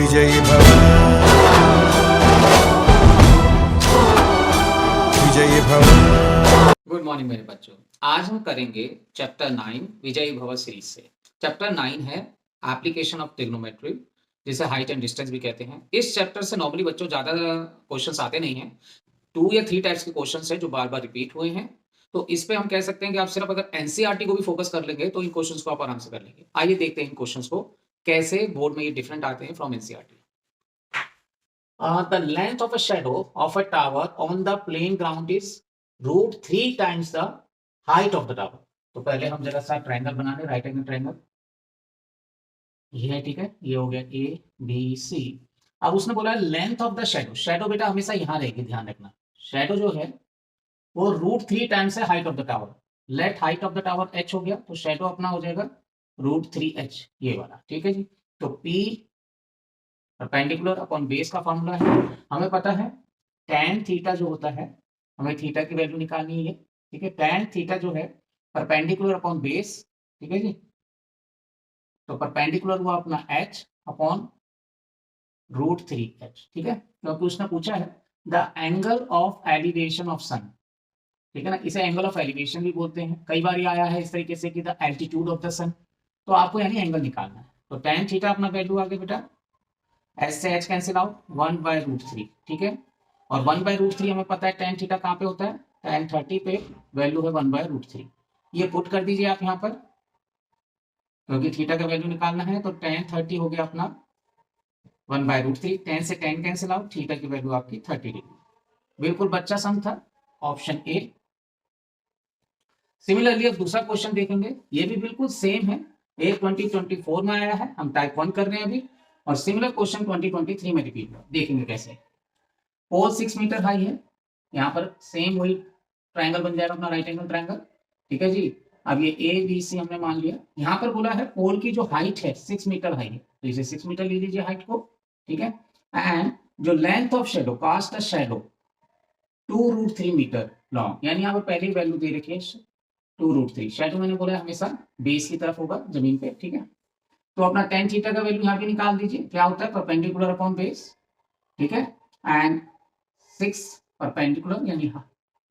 विजयी भव, विजयी भव। गुड मॉर्निंग मेरे बच्चों। आज हम करेंगे चैप्टर 9 विजयी भव सीरीज से। चैप्टर 9 है एप्लीकेशन ऑफ ट्रिग्नोमेट्री, जिसे हाइट एंड डिस्टेंस भी कहते हैं। इस चैप्टर से नॉर्मली बच्चों ज्यादा क्वेश्चंस आते नहीं हैं। 2 या 3 टाइप्स के क्वेश्चंस हैं जो बार बार रिपीट हुए हैं। तो इस पे हम कह सकते हैं कि आप सिर्फ अगर एनसीईआरटी को भी फोकस कर लेंगे तो इन क्वेश्चंस को आप आराम से कर लेंगे। आइए देखते हैं इन क्वेश्चंस को कैसे बोर्ड में ये डिफरेंट आते हैं from NCERT. The length of a shadow of a tower on the plain ground is √3 times the height of the tower. तो पहले हम जरा सा ट्रायंगल बना लें, राइट एंगल ट्रायंगल। ये है, ठीक है, ये हो गया ए बी सी। अब उसने बोला length of the shadow. Shadow बेटा हमेशा यहाँ रहेगी, ध्यान रखना। शैडो जो है वो √3 टाइम्स है height of the tower. Let height of the tower h हो गया, तो शैडो अपना हो जाएगा √3h, ये वाला, ठीक है जी। तो P परपेंडिकुलर अपॉन बेस का फॉर्मूला है, हमें पता है tan थीटा जो होता है, हमें थीटा की वैल्यू निकालनी है, ठीक है। tan थीटा जो है परपेंडिकुलर अपॉन बेस, ठीक है जी। तो परपेंडिकुलर हुआ अपना h अपॉन √3h, ठीक है। क्योंकि उसने पूछा है the angle of elevation of sun, ठीक है ना। इसे एंगल ऑफ एलिवेशन भी बोलते हैं। कई बार ये आया है इस तरीके से कि द एल्टीट्यूड ऑफ द सन। तो आपको यानी एंगल निकालना है। तो tan थीटा अपना वैल्यू आ गया बेटा, एच से एच कैंसिल आउट, 1/√3, ठीक है। और 1/√3 हमें पता है tan थीटा कहाँ पे होता है, tan 30 पे वैल्यू है 1/√3। ये पुट कर दीजिए आप यहाँ पर, क्योंकि थीटा का वैल्यू निकालना है। तो tan 30 हो गया अपना 1/√3, tan से tan कैंसिल आउट, थीटा की वैल्यू आपकी 30 डिग्री। बिल्कुल बच्चा सम था, ऑप्शन ए। सिमिलरली अब दूसरा क्वेश्चन देखेंगे, ये भी बिल्कुल सेम है। ए 2024 में आया है, हम टाइप 1 कर रहे हैं अभी, और सिमिलर क्वेश्चन 2023 में रिपीट हुआ। देखेंगे कैसे। पोल 6 मीटर हाई है, यहाँ पर सेम वही ट्रायंगल बन जाएगा अपना, राइट एंगल ट्रायंगल, ठीक है जी। अब ये ए बी सी हमने मान लिया। यहाँ पर बोला है पोल की जो हाइट है 6 मीटर हाई है, तो इसे 6 मीटर ले लीजिए हाइट को, ठीक है। एंड जो length of shadow, cast a shadow 2√3 metre long, यानी यहाँ पर पहली वैल्यू दे रखी है 2√3। शेडो मैंने बोला हमेशा बेस की तरफ होगा, जमीन पे, ठीक है। तो अपना tan थीटा का वैल्यू यहाँ पे निकाल दीजिए, क्या होता है परपेंडिकुलर अपॉन बेस, ठीक है। एंड 6 परपेंडिकुलर यानी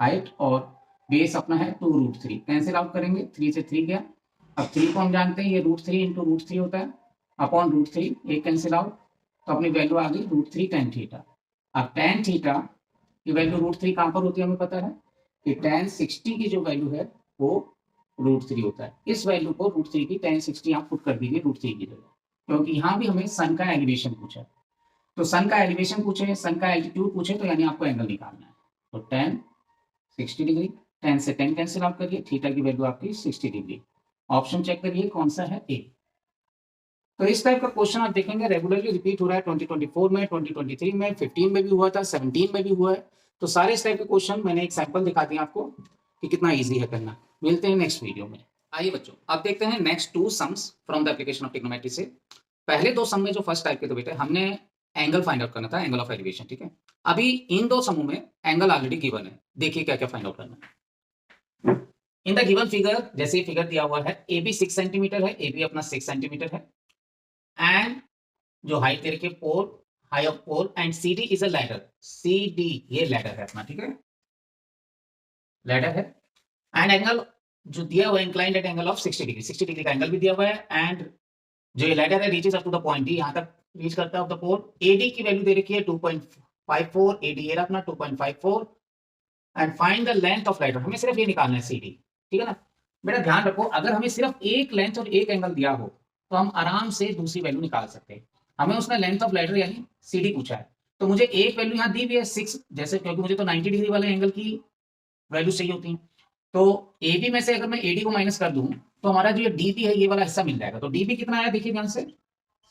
हाइट, और बेस अपना है 2√3। कैंसिल आउट करेंगे, 3 से 3 गया। अब 3 को हम जानते हैं, ये √3 इंटू √3 होता है अपॉन √3, एक कैंसिल आउट, तो अपनी वैल्यू आ गई √3 tan थीटा। अब tan थीटा की वैल्यू √3 कहाँ पर होती है हमें पता है कि tan 60 की जो वैल्यू है वो √3 होता है। इस वैल्यू को √3 की tan 60 आप पुट कर दीजिए √3 की जगह, क्योंकि यहाँ भी हमें सन का एलिवेशन पूछा है। तो सन का एलिवेशन पूछे, सन का एल्टीट्यूड पूछे, तो यानी आपको एंगल निकालना है। तो tan 60 डिग्री, tan से tan कैंसिल आउट करिए, थीटा की वैल्यू आपकी 60 डिग्री। ऑप्शन चेक करिए कौन सा है, ए। तो इस टाइप का क्वेश्चन आप देखेंगे रेगुलरली रिपीट हो रहा है 2024 में, 2023 में, 15 में भी हुआ था, 17 में भी हुआ है। तो सारे इस टाइप के क्वेश्चन मैंने एक सैंपल दिखा दिया आपको कि कितना इजी है करना। मिलते हैं नेक्स्ट वीडियो में। आइए बच्चों, अब देखते हैं next 2 sums from the application of trigonometry से। पहले 2 सम में जो फर्स्ट टाइप के थे बेटे, हमने एंगल फाइंड आउट करना था, एंगल ऑफ एलिवेशन, ठीक है। अभी इन 2 समूह में एंगल ऑलरेडी गिवन है, देखिए क्या क्या फाइंड आउट करना है। इन द गिवन फिगर, जैसे फिगर दिया हुआ है, ए बी 6 सेंटीमीटर है, ए बी अपना 6 सेंटीमीटर है, एंड जो हाइट दे रखी है pole, high of pole, and C D is a ladder. C D ये लैडर है अपना, ठीक है, लैडर है। एंड एंगल जो दिया हुआ है inclined at angle of 60 degree, 60 degree का एंगल भी दिया हुआ है। एंड जो ये लैडर है reaches up to the point D, यहाँ तक रीच करता है ऑफ द पोल। एडी की वैल्यू दे रखी है 2.54, एडी ये अपना 2.54। And find the length of ladder, हमें सिर्फ ये निकालना है सी डी, ठीक है ना। बेटा ध्यान रखो, अगर हमें सिर्फ एक लेंथ और एक एंगल दिया हो तो हम आराम से दूसरी वैल्यू निकाल सकते हैं। हमें उसने लेंथ ऑफ लैडर यानी सी डी पूछा है, तो मुझे एक वैल्यू यहाँ दी हुई है 6, जैसे, क्योंकि मुझे तो 90 डिग्री वाले एंगल की वैल्यू चाहिए होती है। तो ए बी में से अगर मैं एडी को माइनस कर दूं तो हमारा जो ये डी बी है ये वाला हिस्सा मिल जाएगा। तो डी बी कितना आया देखिए ध्यान से,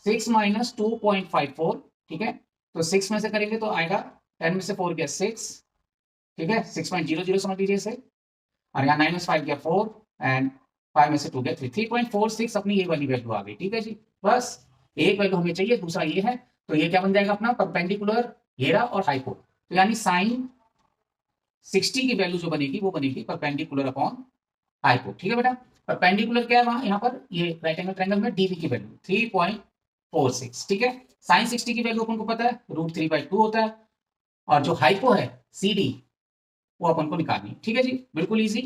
6 माइनस 2.54, ठीक है। तो 6 में से करेंगे तो आएगा 10 में से 4 गया 6, ठीक है, 6.00 समझ लीजिए इसे। और यहाँ 9 में से 5 गया 4, एंड 5 में से 2 गया 3, 3.46 अपनी ये वाली वैल्यू आ गई, ठीक है जी। बस एक वैल्यू हमें चाहिए, दूसरा ये है। तो ये क्या बन जाएगा अपना परपेंडिकुलर घेरा और हाइपो, तो यानी साइन 60 की वैल्यू जो बनेगी वो बनेगी परपेंडिकुलर अपॉन हाइपो, ठीक है बेटा। परपेंडिकुलर क्या है वहां, यहाँ पर ये राइट एंगल ट्रायंगल में डीबी की वैल्यू 3.46, ठीक है। साइन 60 की वैल्यू अपन को पता है √3/2 होता है, और जो हाइपो है CD वो अपन को निकालनी है। ठीक है जी, बिल्कुल इजी।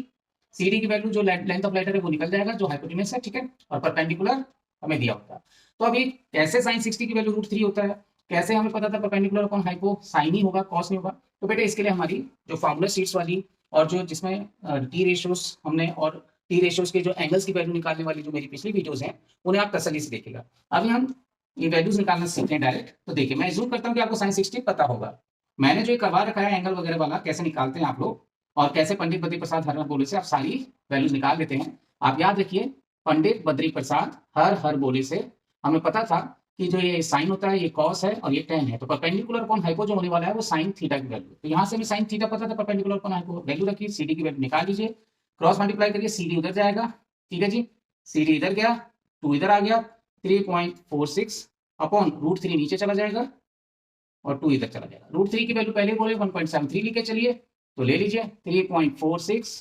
CD की वैल्यू जो लेंथ ऑफ लेटर है वो निकल जाएगा जो हाइपोटेन्यूज है, ठीक है, और परपेंडिकुलर हमें दिया होता है। तो अभी कैसे साइन 60 की वैल्यू √3 होता है, कैसे हमें पता था परपेंडिकुलर अपॉन हाइपो साइन ही होगा, कॉस नहीं होगा। तो बेटे इसके लिए हमारी जो फॉर्मूला शीट्स वाली और जो जिसमें टी रेशियोज हमने और टी रेशियोज के जो एंगल्स की वैल्यू निकालने वाली जो मेरी पिछली वीडियोज हैं उन्हें आप तसल्ली से देखिएगा। अभी हम ये वैल्यूज निकालना सीखते हैं डायरेक्ट। तो देखिए मैं जूम करता हूँ कि आपको साइन 60 पता होगा। मैंने जो करवा रखा है एंगल वगैरह वाला कैसे निकालते हैं आप लोग, और कैसे पंडित बद्री प्रसाद हर बोले से आप सारी वैल्यूज निकाल देते हैं। आप याद रखिए पंडित बद्री प्रसाद हर बोले से हमें पता था कि जो ये साइन होता है ये कॉस है और ये टेन है, तो परपेंडिकुलर अपॉन हाइपो जो होने वाला है वो साइन थीटा की वैल्यू। तो यहाँ से हमें साइन थीटा पता था, परपेंडिकुलर अपॉन हाइपो वैल्यू रखिए, CD की वैल्यू निकाल लीजिए, क्रॉस मल्टीप्लाई करिए, CD उधर जाएगा, ठीक है जी, CD इधर गया, 2 इधर आ गया, 3.46 अपॉन √3 नीचे चला जाएगा और 2 इधर चला जाएगा। √3 की वैल्यू पहले बोले 1.73 लिखे चलिए, तो ले लीजिए 3.46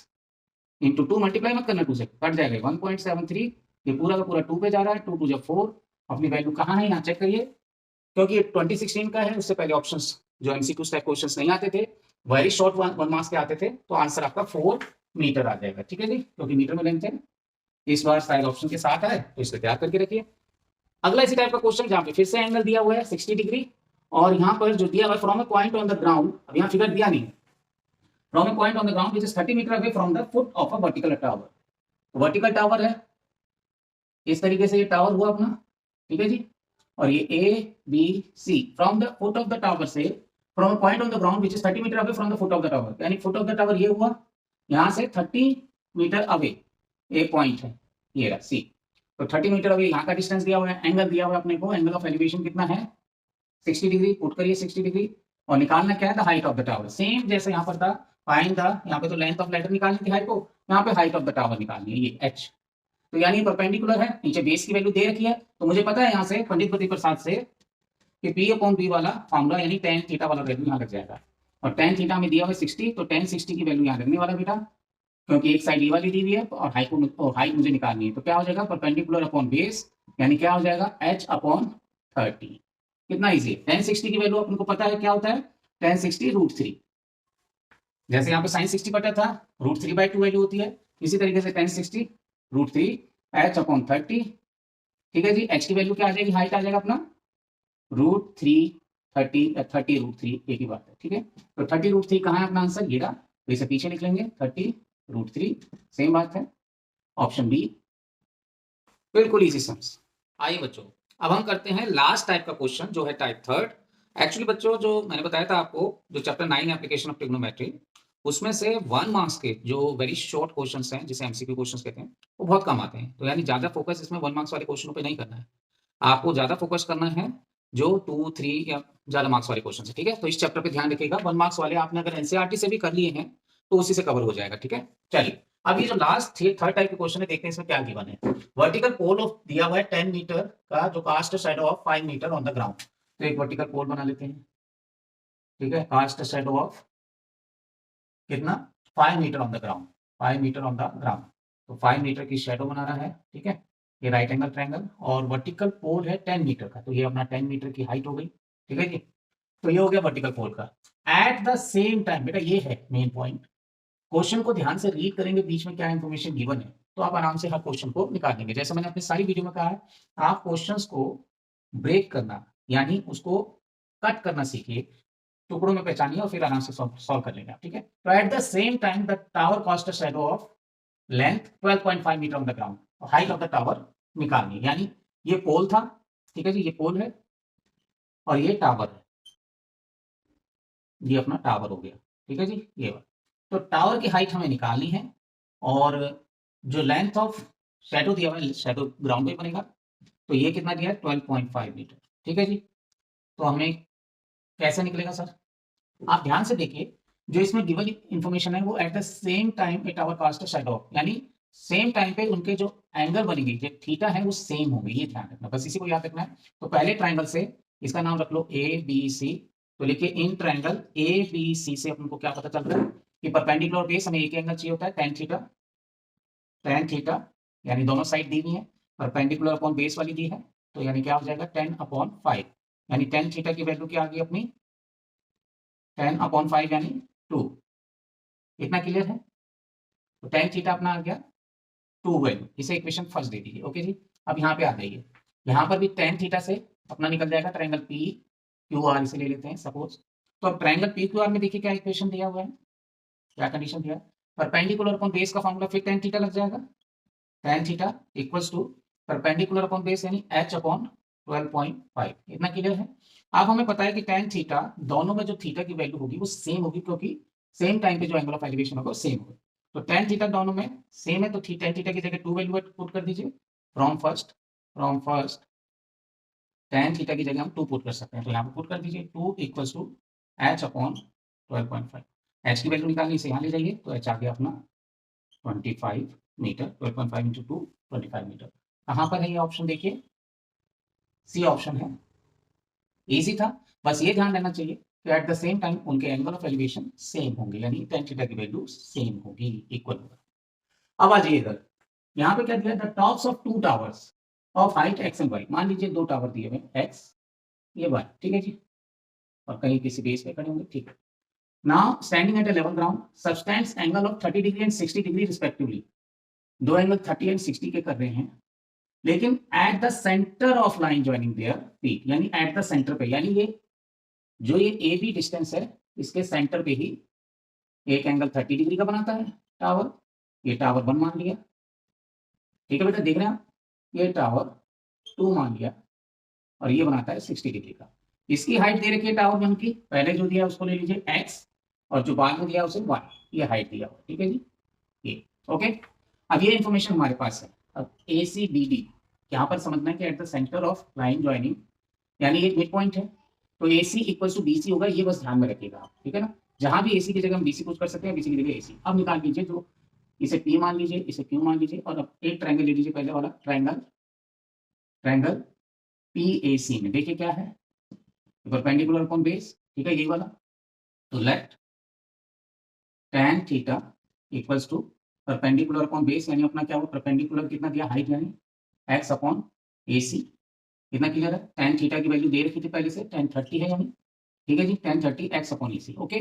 इंटू 2 मल्टीप्लाई मत करना 2 से, कट जाएगा 1.73, ये पूरा का पूरा 2 पे जा रहा है, 2 2 जा 4, अपनी वैल्यू कहाँ है यहाँ चेक करिए, क्योंकि ये 2016 का है, उससे पहले ऑप्शंस जो MCQ टाइप क्वेश्चंस नहीं आते थे, वेरी शॉर्ट 1 मार्क्स के आते थे, तो आंसर आपका 4 मीटर आ जाएगा, ठीक है जी, क्योंकि मीटर में लेंथ है। इस बार शायद ऑप्शन के साथ है तो इसको तैयार करके रखिए। अगला इसी टाइप का क्वेश्चन जहाँ पे फिर से एंगल दिया हुआ है 60 डिग्री, और यहाँ पर जो दिया हुआ है from a point on the ground, अब यहाँ फिगर दिया नहीं, from a point on the ground which is 30 metre away from the foot of a vertical tower. Vertical tower है, इस तरीके से ये टावर हुआ अपना, ठीक है जी, और ये ABC from the foot of the tower से, from a point on the ground which is 30 metre away from the foot of the tower, यानी फुट ऑफ द टावर ये हुआ, यहाँ से 30 मीटर अवे एक पॉइंट है ये रहा C, तो 30 मीटर अवे यहाँ का डिस्टेंस दिया हुआ है, एंगल दिया हुआ है अपने को, एंगल ऑफ एलिवेशन कितना है 60 डिग्री, पुट करिए 60 डिग्री, और निकालना क्या है the height of the tower, same जैसे यहाँ पर था फाइंड द, यहाँ पे तो लेंथ ऑफ लेटर निकालनी थी हाइट को, यहाँ पे हाइट ऑफ द टावर निकालनी है ये H, तो यानी परपेंडिकुलर है, नीचे बेस की वैल्यू दे रखी है, तो मुझे पता है यहाँ से पंडित बद्री प्रसाद से कि P/B वाला फॉर्मूला यानी tan थीटा वाला वैल्यू यहाँ लग जाएगा, और tan थीटा में दिया हुआ है 60, तो tan 60 की वैल्यू यहाँ लगने वाला बेटा, क्योंकि एक साइड ये वाली दी हुई है और हाइट मुझे निकालनी है, तो क्या हो जाएगा परपेंडिकुलर अपॉन बेस, यानी क्या हो जाएगा H/30। कितना इजी है, tan 60 की वैल्यु अपन को पता है क्या होता है, tan 60 √3, जैसे यहाँ पे sin 60 पता था √3/2 वैल्यू होती है, इसी तरीके से tan 60 √3 H/30, ठीक है जी। H की वैल्यू क्या आ जाएगी, हाइट आ जाएगा अपना √3 30 √3 एक ही बात है, ठीक है, तो 30 √3 कहाँ है अपना आंसर, ये रहा, तो इसे पीछे लिख लेंगे 30 √3, सेम बात है, ऑप्शन बी बिल्कुल इजी सम्स। आइए बच्चों अब हम करते हैं लास्ट टाइप का क्वेश्चन जो है टाइप थर्ड। एक्चुअली बच्चों जो मैंने बताया था आपको जो चैप्टर 9 एप्लीकेशन ऑफ ट्रिग्नोमेट्री, उसमें से 1 मार्क्स के जो वेरी शॉर्ट क्वेश्चंस हैं जिसे MCQ क्वेश्चंस कहते हैं वो बहुत कम आते हैं, तो यानी ज्यादा फोकस इसमें 1 मार्क्स वाले क्वेश्चनों पे नहीं करना है, आपको ज्यादा फोकस करना है जो 2 3 या ज्यादा मार्क्स वाले क्वेश्चन है, ठीक है। तो इस चैप्टर पे ध्यान रखिएगा, 1 मार्क्स वाले आपने अगर NCERT से भी कर लिए हैं तो उसी से कवर हो जाएगा, ठीक है। चलिए अब ये जो लास्ट थर्ड टाइप के क्वेश्चन है देखते हैं इसमें क्या गिवन है। वर्टिकल पोल ऑफ दिया हुआ है 10 मीटर का जो cast shadow of 5 metre on the ground, तो एक वर्टिकल पोल बना लेते हैं, ठीक है, कास्ट शैडो ऑफ कितना 5 metre on the ground, 5 metre on the ground, तो 5 मीटर की शैडो बना रहा है, ठीक है, ये राइट एंगल ट्रायंगल, और वर्टिकल पोल है 10 मीटर का, तो ये अपना 10 मीटर की हाइट हो गई, ठीक है जी, तो ये हो गया वर्टिकल पोल का। एट द सेम टाइम बेटा ये है मेन पॉइंट, क्वेश्चन को ध्यान से रीड करेंगे बीच में क्या इंफॉर्मेशन गिवन है तो आप आराम से हर क्वेश्चन को निकाल लेंगे। जैसे मैंने अपनी सारी वीडियो में कहा है, आप क्वेश्चंस को ब्रेक करना यानी उसको कट करना सीखिए, टुकड़ों में पहचानिए और फिर आराम से सॉल्व कर लेंगे आप, ठीक है। तो at the same time the tower cast a shadow of length 12.5 metre on the ground, height of the tower निकालनी है, यानी ये पोल था, ठीक है जी, ये पोल है और ये टावर है, ये अपना टावर हो गया, ठीक है जी, ये वाला। तो टावर की हाइट हमें निकालनी है और जो लेंथ ऑफ शैडो दिया हुआ है, शैडो ग्राउंड पे बनेगा, तो ये कितना दिया है 12.5 मीटर, ठीक है जी। तो हमें कैसे निकलेगा सर, आप ध्यान से देखिए, जो इसमें गिवन इंफॉर्मेशन है वो at the same time a tower cast shadow of, यानी सेम टाइम पे उनके जो एंगल बनेंगे जो थीटा है वो सेम होंगे, ये ध्यान रखना, बस इसी को याद रखना है। तो पहले ट्राइंगल से इसका नाम रख लो ABC, तो लिखिए इन ट्राइंगल ABC से अपन को क्या पता चल रहा है कि परपेंडिकुलर बेस हमें एक एंगल चाहिए होता है tan थीटा, यानी दोनों साइड दी हुई है, परपेंडिकुलर अपॉन बेस वाली दी है, तो यानी क्या हो जाएगा 10/5, यानी tan थीटा की वैल्यू क्या आ गई अपनी 10/5 यानी 2। इतना क्लियर है? तो tan थीटा अपना आ गया 2 वैल्यू। इसे इक्वेशन फर्स्ट दे दीजिए। ओके जी, अब यहाँ पे आ जाइए। यहाँ पर भी tan थीटा से अपना निकल जाएगा ट्रायंगल पी क्यू आर, इसे ले लेते हैं सपोज। तो अब ट्रायंगल पी क्यू आर में देखिए क्या इक्वेशन दिया हुआ है, क्या कंडीशन दिया है, परपेंडिकुलर अपॉन बेस का फॉर्मूला फिर tan थीटा लग जाएगा। tan theta equals to perpendicular upon base यानी h/12.5। इतना क्लियर है? अब हमें पता है कि tan थीटा दोनों में जो थीटा की वैल्यू होगी वो सेम होगी, क्योंकि सेम टाइम पे जो एंगल ऑफ एलिवेशन होगा वो सेम होगा। तो tan थीटा दोनों में सेम है, तो tan थीटा की जगह 2 वैल्यू पुट कर दीजिए। फ्रॉम फर्स्ट tan थीटा की जगह हम 2 पुट कर सकते हैं, तो यहाँ पे पुट कर दीजिए 2 इक्वल्स टू h/12.5। h की वैल्यू निकालनी, इसे यहाँ ले जाइए, तो h आ गया अपना 25 मीटर। 12.5 into 2 25 metre. कहाँ पर है ये ऑप्शन, देखिए सी ऑप्शन है। इजी था, बस ये ध्यान रहना चाहिए कि एट द सेम टाइम उनके एंगल ऑफ एलिवेशन सेम होंगे, यानी tan थीटा की वैल्यू सेम होगी, इक्वल होगा। अब आ जाइए इधर, यहाँ पे क्या दिया, the tops of 2 towers of height x and y। मान लीजिए 2 टावर दिए हुए x, ये y, ठीक है जी, और कहीं किसी बेस पे खड़े होंगे, ठीक है। Now standing at a level ground, subtends angle of 30 degree and 60 degree respectively. दो एंगल 30 एंड 60 के कर रहे हैं, लेकिन at the centre of line joining there P, यानी एट द सेंटर पे, यानी ये जो ये ए बी डिस्टेंस है, इसके सेंटर पे ही एक एंगल 30 डिग्री का बनाता है टावर। ये टावर 1 मान लिया, ठीक है बेटा, देख रहे हैं आप, ये टावर 2 मान लिया, और ये बनाता है 60 डिग्री का। इसकी हाइट दे रखी है टावर 1 की, पहले जो दिया उसको ले लीजिए x, और जो बाद में दिया उसे y, ये हाइट दिया हुआ, ठीक है जी, ये ओके। अब ये इंफॉर्मेशन हमारे पास है। अब ए सी बी डी यहाँ पर समझना है कि at the centre of line joining, यानी एक मिड पॉइंट है, तो ए सी इक्वल टू बी सी होगा, ये बस ध्यान में रखिएगा आप, ठीक है ना। जहां भी ए सी की जगह हम बी सी पुट कर सकते हैं, बी सी की जगह ए सी। अब निकाल लीजिए, जो इसे पी मान लीजिए, इसे क्यू मान लीजिए, और अब एक ट्रायंगल ले लीजिए, पहले वाला ट्रायंगल पी ए सी में देखिए क्या है, परपेंडिकुलर अपॉन बेस, ठीक है, ये वाला। तो let tan theta equals to perpendicular upon base, यानी अपना क्या हुआ, परपेंडिकुलर कितना दिया, हाइट, यानी x अपॉन ए सी। कितना क्लियर है? tan थीटा की वैल्यू दे रखी थी पहले से, tan 30 है, यानी ठीक है जी, tan 30 x अपॉन ए सी। ओके,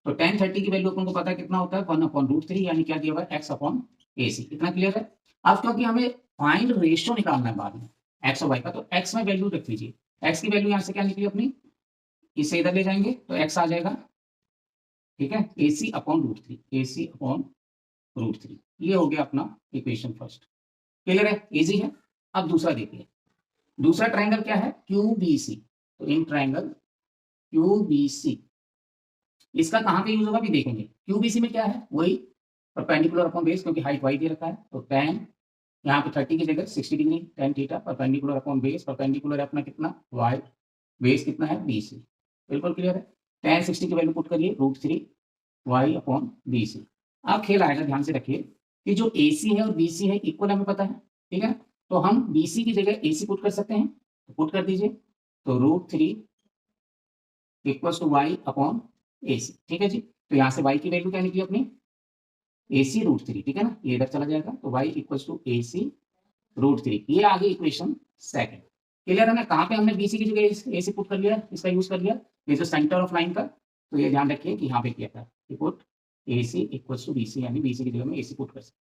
तो tan 30 की वैल्यू अपन को पता है कितना होता है, 1/√3, यानी क्या दिया हुआ है, x अपॉन ए सी। इतना क्लियर है? अब क्योंकि हमें फाइंड रेशियो निकालना है बाद में x और y का, तो x में वैल्यू रख लीजिए। x की वैल्यू यहाँ से क्या निकली अपनी, इसे इधर ले जाएंगे तो x आ जाएगा, ठीक है, ए सी अपॉन √3, ए सी अपॉन √3। ये हो गया अपना इक्वेशन फर्स्ट। क्लियर है? इजी है। अब दूसरा देखिए, दूसरा ट्रायंगल क्या है, QBC। तो इन ट्रायंगल QBC, इसका कहां पे यूज होगा भी देखेंगे। QBC में क्या है, वही परपेंडिकुलर अपॉन बेस, क्योंकि हाइट y दे रखा है, तो tan यहाँ पे 30 की जगह 60 degree, tan theta perpendicular upon base, perpendicular है अपना कितना y, बेस कितना है BC। बिल्कुल क्लियर है? tan 60 की वैल्यू पुट करिए √3 y अपॉन BC। अब खेल आएगा, ध्यान से रखिए कि जो AC है और BC है इक्वल हमें पता है, ठीक है, तो हम BC की जगह AC पुट कर सकते हैं, तो पुट कर दीजिए, तो √3 equals to y upon AC, ठीक है जी। तो यहाँ से y की वैल्यू क्या निकली अपनी, AC √3, ठीक है ना, ये इधर चला जाएगा, तो y इक्वल्स टू AC √3। ये आ गई इक्वेशन सेकंड। क्लियर है ना, कहाँ पे हमने BC की जगह AC पुट कर लिया, इसका यूज कर लिया, ये जो सेंटर ऑफ लाइन का, तो ये ध्यान रखिए कि यहाँ पे किया था, put AC equals to BC, यानी BC की जगह में AC पुट कर सकते।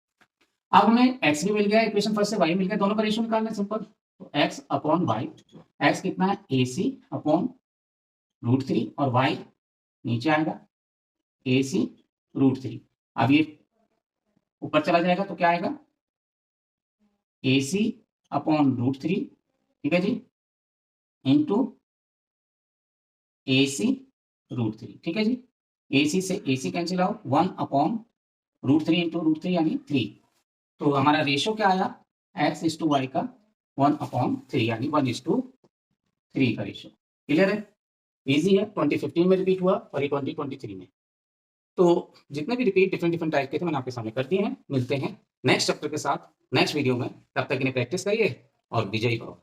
अब हमें x भी मिल गया, इक्वेशन फर्स्ट से y मिल गया, दोनों का रेशियो निकालना है, सिंपल। तो x अपॉन y, x कितना है, AC अपॉन √3, और y नीचे आएगा AC √3। अब ये ऊपर चला जाएगा तो क्या आएगा, AC अपॉन √3, ठीक है जी, इंटू AC √3, ठीक है जी। AC से AC cancel out, 1 upon √3 into √3 यानी 3। तो हमारा रेशियो क्या आया, x इज टू y का 1/3, यानी 1:3 का रेशियो। क्लियर है? इजी है, 2015 में रिपीट हुआ और ये 2023 में। तो जितने भी रिपीट डिफरेंट टाइप के थे मैंने आपके सामने कर दिए हैं। मिलते हैं नेक्स्ट चैप्टर के साथ नेक्स्ट वीडियो में, तब तक इन्हें प्रैक्टिस करिए और विजयी भव।